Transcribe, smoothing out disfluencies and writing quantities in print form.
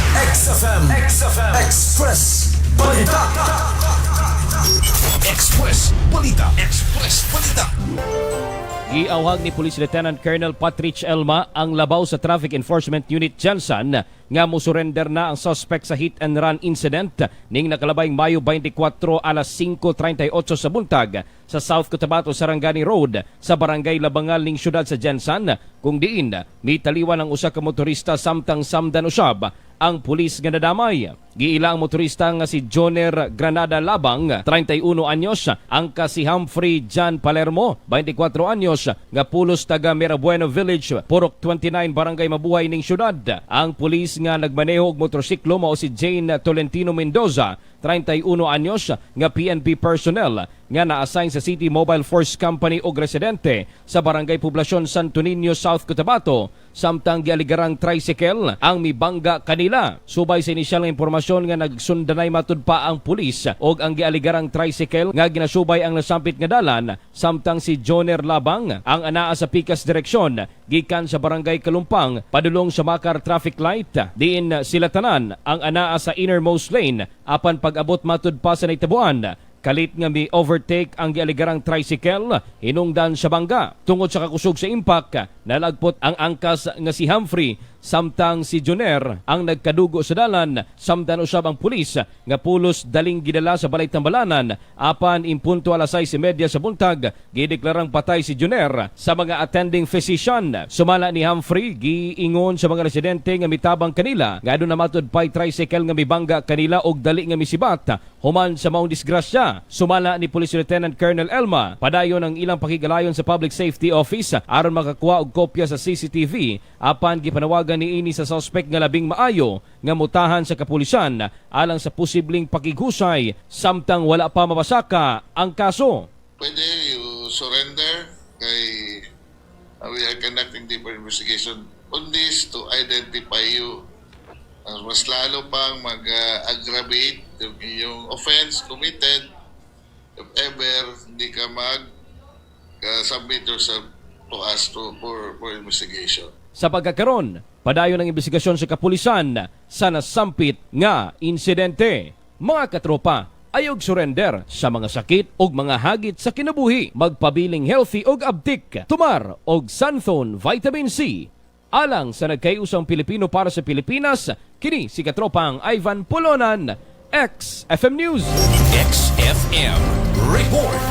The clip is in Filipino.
XFM Express Balita. Express Balita. Giawhag ni Police Lieutenant Colonel Patrick Elma ang labaw sa Traffic Enforcement Unit Jansan nga mosurrender na ang suspect sa hit and run incident ning nakalabayng Mayo 24 alas 5:38 sa buntag sa South Cotabato Sarangani Road sa Barangay Labangal ning syudad sa Jansan kung diin mitaliwan ang usa ka motorista samtang samdan usab ang pulis nga nadamay. Giila ang motorista nga si Joner Granada Labang, 31 anyos, ang si Humphrey John Palermo, 24 anyos, nga pulos taga Mirabueno Village, Purok 29, Barangay Mabuhay ning syudad. Ang pulis nga nagmaneho og motorsiklo mao si Jane Tolentino Mendoza, 31 anyos, nga PNP personnel nga na-assign sa City Mobile Force Company og residente sa Barangay Poblasyon Santo Niño, South Cotabato, samtang gialigarang tricycle ang mibangga kanila. Subay sa inisyal nga impormasyon nga nagsundanay matud pa ang pulis og ang gialigarang tricycle nga ginasubay ang nasampit nga dalan, samtang si Joner Labang ang anaa sa pikas direksyon gikan sa Barangay Kalumpang padulong sa Makar traffic light. Diin sila tanan ang anaa sa innermost lane apan pag-abot matud pa sa naitabuan kalit nga mi overtake ang gialigarang tricycle hinungdan sa bangga. Tungod sa kakusog sa impact, nalagpot ang angkas nga si Humphrey samtang si Joner ang nagkadugo sa dalan, samtang usab ang pulis nga pulos daling gidala sa balay tambalanan apan impunto alas 6:30 sa buntag gideklarang patay si Joner sa mga attending physician. Sumala ni Humphrey giingon sa mga residente nga mitabang kanila nga aduna matud pay tricycle nga mibangga kanila og dali nga misibat human sa maong disgrasya. Sumala ni Police Lieutenant Colonel Elma, padayon ang ilang pakigalayon sa Public Safety Office aron makakuha og kopya sa CCTV apan gipanawagan niini sa suspect nga labing maayo nga mutahan sa kapulisan alang sa posibleng pakighusay samtang wala pa mabasaka ang kaso. Pwede you surrender kay we are conducting deeper investigation on this to identify you. Mas lalo pang mag-aggravate yung iyong offense committed if ever hindi ka mag-submit yourself to us for investigation. Sa pagkakaroon, padayon ang investigasyon sa kapulisan sa nasampit nga insidente. Mga katropa, ayog surrender sa mga sakit og mga hagit sa kinabuhi. Magpabiling healthy og abtik, tumar og Santhone Vitamin C. Alang sa nagkayusang Pilipino para sa Pilipinas, kini si katropang Ivan Polonan, XFM News. XFM Report.